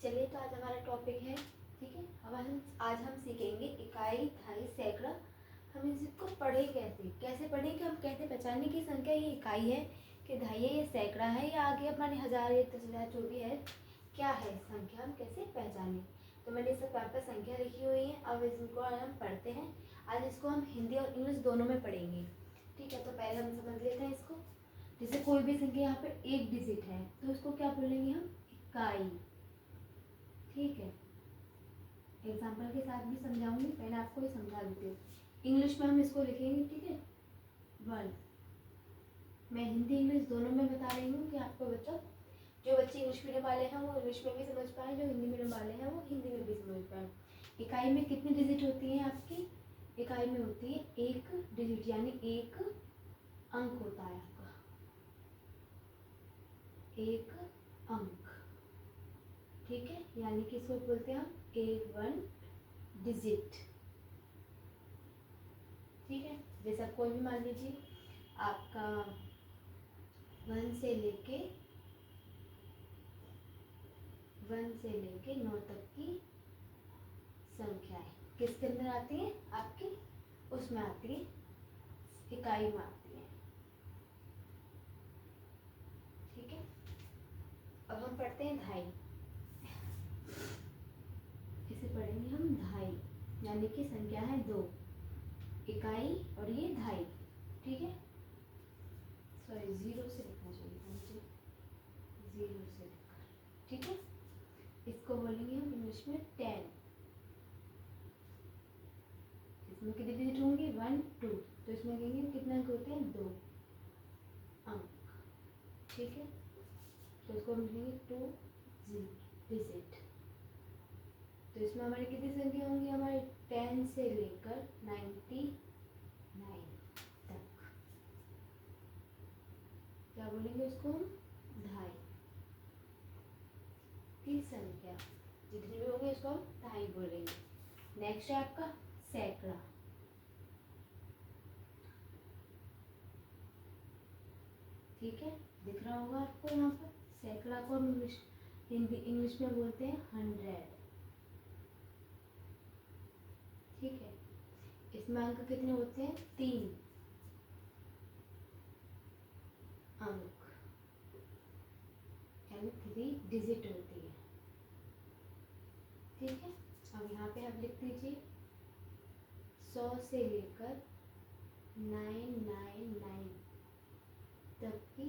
चलिए, तो आज हमारा टॉपिक है, ठीक है। अब आज हम सीखेंगे इकाई, दहाई, सैकड़ा। हम इसको पढ़े कैसे पढ़ें कि हम कैसे पहचानें कि संख्या ये इकाई है कि दहाई है, ये सैकड़ा है, या आगे हमारे हज़ार या 10,000 जो भी है, क्या है संख्या, हम कैसे पहचानें। तो मैंने सब यहाँ पर संख्या लिखी हुई है। अब इसको आज हम पढ़ते हैं। आज इसको हम हिंदी और इंग्लिश दोनों में पढ़ेंगे, ठीक है। तो पहले हम समझ लेते हैं इसको। जैसे कोई भी संख्या यहाँ पे एक डिजिट है तो इसको क्या बोलेंगे हम, इकाई, ठीक है। एग्जाम्पल के साथ भी समझाऊंगी, पहले आपको ये समझा देती हूँ। इंग्लिश में हम इसको लिखेंगे, ठीक है, 1। मैं हिंदी इंग्लिश दोनों में बता रही हूँ कि आपको जो बच्चे इंग्लिश मीडियम वाले हैं वो इंग्लिश में भी समझ पाए, जो हिंदी मीडियम वाले हैं वो हिंदी में भी समझ पाए। इकाई में कितनी डिजिट होती है आपकी, इकाई में होती है एक डिजिट, यानी एक अंक होता है आपका, एक अंक, ठीक है। यानी कि इसको बोलते हैं हम वन डिजिट, ठीक है। जैसे कोई भी मान लीजिए आपका 1 से लेके 9 तक की संख्याएं किसके अंदर आती हैं, आपकी उसमें आती है, इकाई में आती है, ठीक है। अब हम पढ़ते हैं दहाई। इसे पढ़ेंगे हम दहाई, यानी कि संख्या है 2, इकाई और ये दहाई, ठीक है। सॉरी, 0 से लिखना चाहिए था मुझे, 0 से लिखा, ठीक है। इसको बोलेंगे हम इंग्लिश में 10। इसमें कितनी डिजिट होंगी, 1 2, तो इसमें कहेंगे कितने अंक होते हैं, 2 अंक, ठीक है। तो इसको हम लिखेंगे 2 डिजिट। तो इसमें हमारी कितनी संख्या होंगी, हमारे 10 से लेकर 99 तक, क्या बोलेंगे उसको हम, दहाई की संख्या। जितनी भी होंगी इसको हम दहाई बोलेंगे। नेक्स्ट है आपका सैकड़ा, ठीक है, दिख रहा होगा आपको यहाँ पर। सैकड़ा को हम इंग्लिश में बोलते हैं 100, ठीक है। इसमें अंक कितने होते हैं, 3 अंक, यानी 3 डिजिट होती है, ठीक है। अब यहाँ पे आप लिख दीजिए 100 से लेकर 999 तक की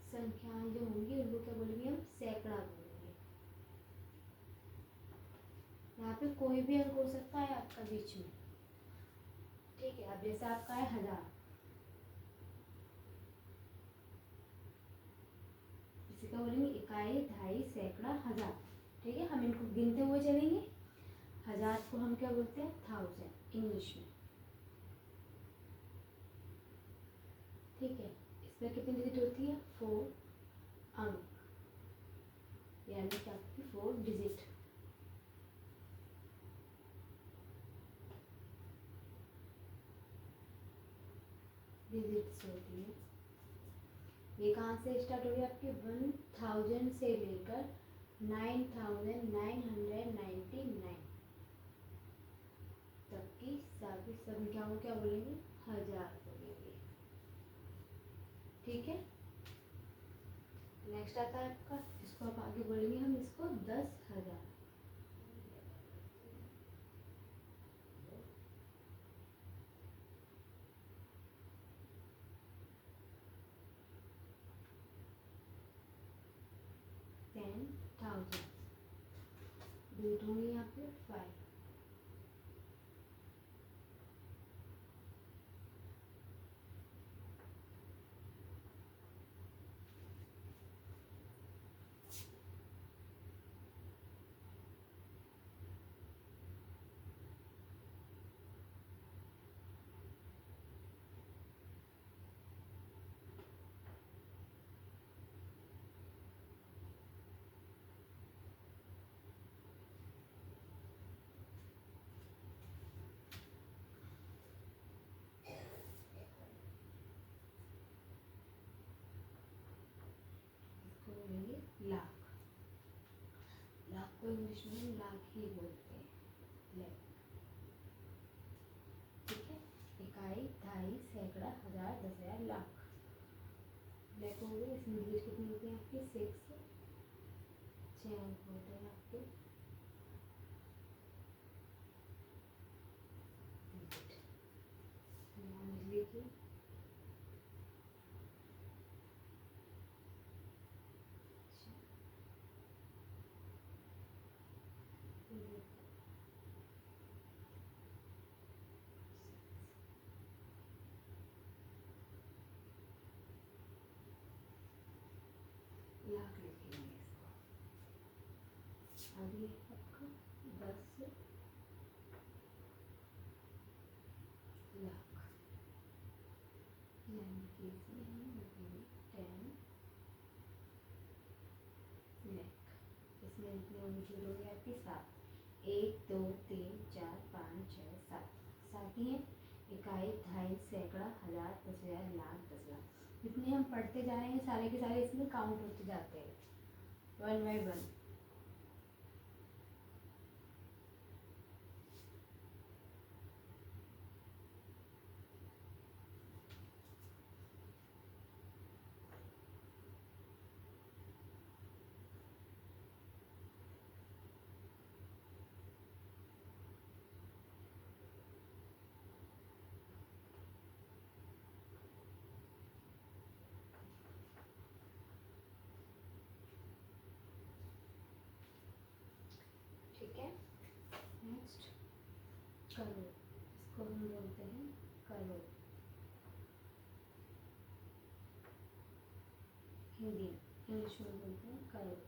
संख्याएं जो होंगी उनको क्या बोलेंगे हम, सैकड़ा बोलेंगे। यहाँ पे कोई भी अंक हो सकता है आपका बीच में, ठीक है। अब जैसे आपका है 1000, इसी का बोलेंगे इकाई, दहाई, सैकड़ा, 1000, ठीक है। हम इनको गिनते हुए चलेंगे। 1000 को हम क्या बोलते हैं, 1000 इंग्लिश में, ठीक है। इसमें कितनी डिजिट होती है, 4 अंक, यानी कि आपकी 4 डिजिट, डिजिट्स होती है। ये कहाँ से स्टार्ट हो गया, आपके 1000 से लेकर 9999 तक की सभी संख्याओं क्या बोलेंगे, 1000 बोलेंगे, ठीक है। नेक्स्ट आता है आपका, इसको आप आगे बोलेंगे हम इसको 10,000, डिजिट होंगे यहाँ पे 5, इसको बोलेंगे लाख। लाख को इंग्लिश में लाख ही बोलते हैं, लैख। ठीक है, इकाई, ढाई, सैकड़ा, हजार, 10,000, लाख। लैख हो गए। इसमें डिजिट कितनी होती है आपकी? 6, 6 अंक होते हैं आपके डिजिट। नाम लिखिए। लाख लिखेंगे इसको। आगे आपका 10 लाख, यानी कि इसमें हम लिखेंगे 10 लाख। इसमें इतने होंगे, जीरो हो गया आपकी 7, 1, 2, 3, 4, 5, 6, 7, 7 ही है। इकाई, ढाई, सैकड़ा, हजार, 10,000, लाख, 10 लाख। जितने हम पढ़ते जा रहे हैं सारे के सारे इसमें काउंट होते जाते हैं, 1 बाय 1। ठीक है, नेक्स्ट करोड़। इसको हम बोलते हैं करोड़, हिंदी इंग्लिश में बोलते हैं करोड़।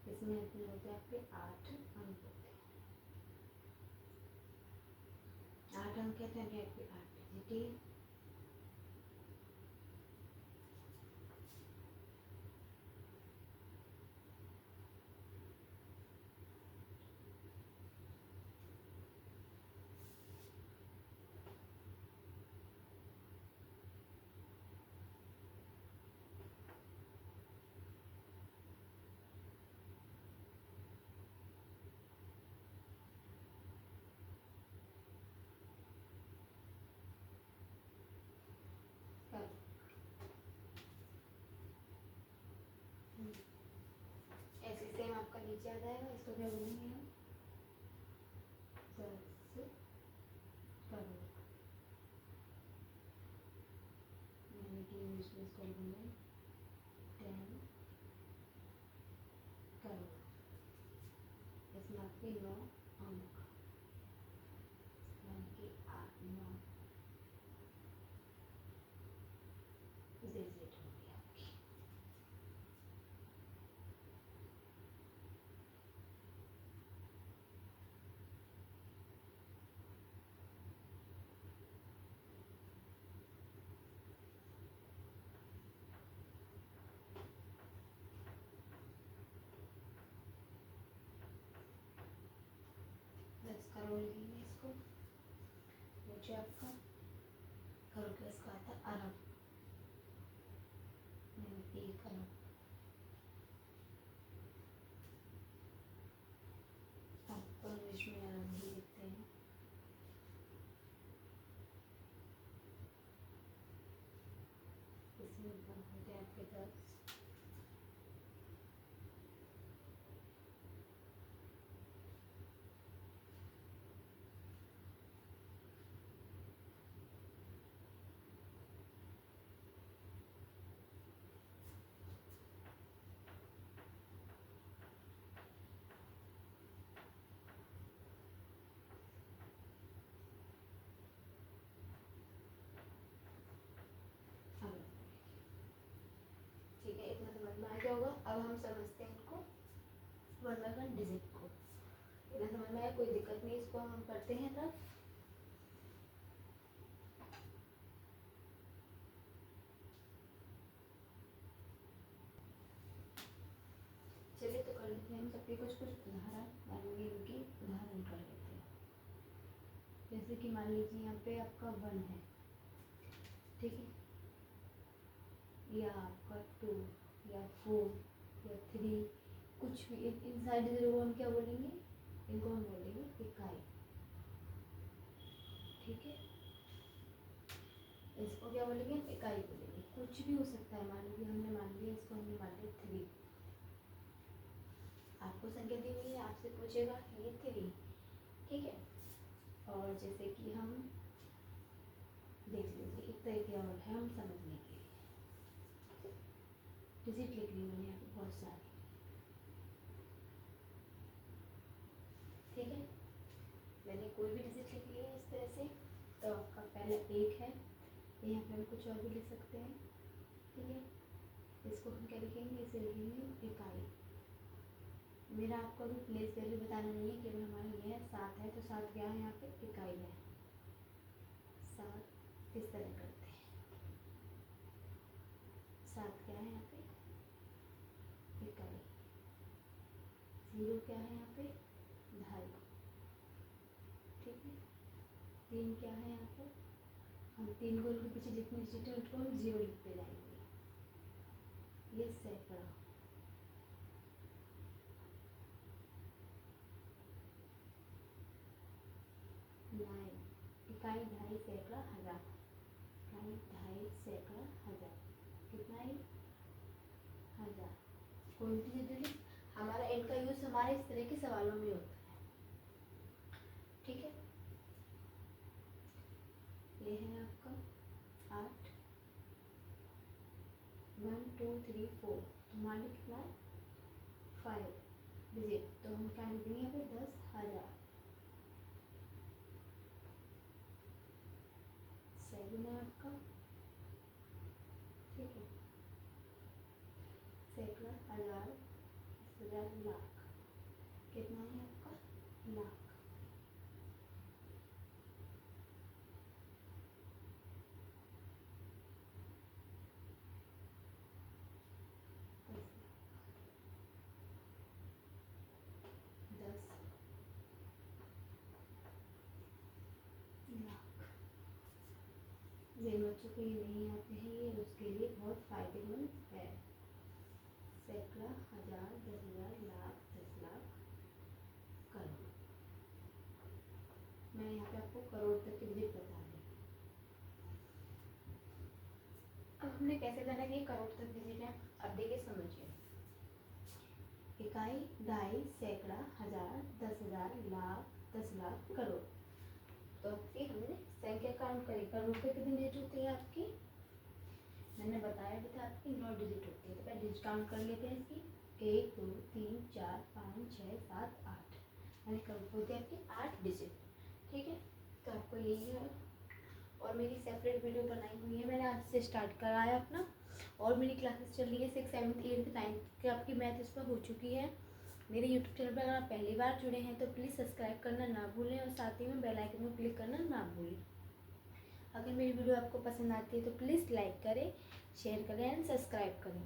इसमें इतने होते हैं आपके 8 अंक होते हैं। 8 अंक क्या थे आपके? 8 डिजिट। ऐसे सेम आपका नीचे आ जाएगा। इसको क्या बोलेंगे हम? 10 करोड़, यानी कि इंग्लिश में इसको बोलेंगे 10 करोड़। इसमें आपके 9 अंक, यानी कि 8, 9 डिजिट होगी आपकी। करोड़ लिखेंगे इसको। नीचे आपका करोड़ का इसका आता है अरब, यानी 1 अरब। आपको इंग्लिश में अरब ही लिखते हैं। इसमें होते हैं आपके 10। ठीक है, इतना समझ में आ गया होगा। अब हम समझते हैं इनको 1 बाय 1 डिजिट को। इतना समझ में आया, कोई दिक्कत नहीं। इसको हम करते हैं तब। चलिए तो कर लेते हैं हम सबके कुछ कुछ उदाहरण, यानी इनके उदाहरण कर लेते हैं। जैसे कि मान लीजिए यहाँ पे आपका 1 है, ठीक है, या आपका 2 या 4 या 3, कुछ भी इन सारे डिजिट को हम क्या बोलेंगे, इनको हम बोलेंगे इकाई। ठीक है, इसको क्या बोलेंगे, इकाई बोलेंगे। कुछ भी हो सकता है, मान लीजिए हमने मान लिया इसको, हमने मान लिया 3, आपको संख्या दी हुई है, आपसे पूछेगा ये 3, ठीक है। और जैसे कि हम देख लीजिए एक तरीके और है हम समझने के लिए, डिजिट लिख ली मैंने यहाँ पे बहुत सारी, ठीक है। मैंने कोई भी डिजिट लिख लिया है इस तरह से, तो आपका पहला 1 है, यहाँ पे हम कुछ और भी लिख सकते हैं, ठीक है। इसको हम क्या लिखेंगे, इसे लिखेंगे इकाई। मेरा आपको अभी प्लेस वैल्यू बताना नहीं है, केवल हमारा ये है 7 है, तो 7 क्या है यहाँ पे, इकाई है। 7 इस तरह करते हैं, 7 क्या है यहाँ पे, इकाई। 0 क्या है यहाँ पे, 2.5, ठीक है। 3 क्या है यहाँ पे, हम 3 को उनके पीछे जितनी डिजिट है उसको हम 0 लिखते जाएंगे, ये सैकड़ा। 9 इकाई, 2.5, सैकड़ा, 1000। इकाई, 2.5, सैकड़ा, 1000, कितना है, 1000। कोई भी डिजिट, हमारा इनका यूज हमारे इस तरह के सवालों में होता है, ठीक है। ये है आपका 8, 1 2 3 4, हमारे कितना है, 5 डिजिट, तो हम क्या लिखेंगे यहाँ पे, 10,000। 7 है आपका, ठीक है, सैकड़ा, 1000, 10,000, लाख, कितना है आपका, लाख। 10 लाख। जिन बच्चों को ये नहीं आते हैं, ये उसके लिए बहुत फायदेमंद है। सैकड़ा, 1000, 10,000, लाख, 10 लाख, करोड़। मैं यहाँ पे आपको करोड़ तक के डिजिट बता दी। अब हमने कैसे जाना कि करोड़ तक डिजिट है, अब देखिए समझिए। इकाई, 2.5, सैकड़ा, 1000, 10,000, लाख, 10 लाख, करोड़। तो फिर हमने संख्या काउंट करी, करोड़ के कितने डिजिट होते हैं आपकी, मैंने बताया भी था आपकी 9 डिजिट होती है। तो पहले डिजिट काउंट कर लेते हैं इसकी, 1 2 3 4 5 6 7 8, यानी करोड़ होती है आपकी 8 डिजिट, ठीक है। तो आपको यही है, और मेरी सेपरेट वीडियो बनाई हुई है, मैंने आज से स्टार्ट कराया अपना, और मेरी क्लासेस चल रही है 6, 7, 8, 9 की, आपकी मैथ इस पर हो चुकी है। मेरे यूट्यूब चैनल पर अगर आप पहली बार जुड़े हैं तो प्लीज़ सब्सक्राइब करना ना भूलें, और साथ ही में बेल आइकन को क्लिक करना ना भूलें। अगर मेरी वीडियो आपको पसंद आती है तो प्लीज़ लाइक करें, शेयर करें एंड सब्सक्राइब करें।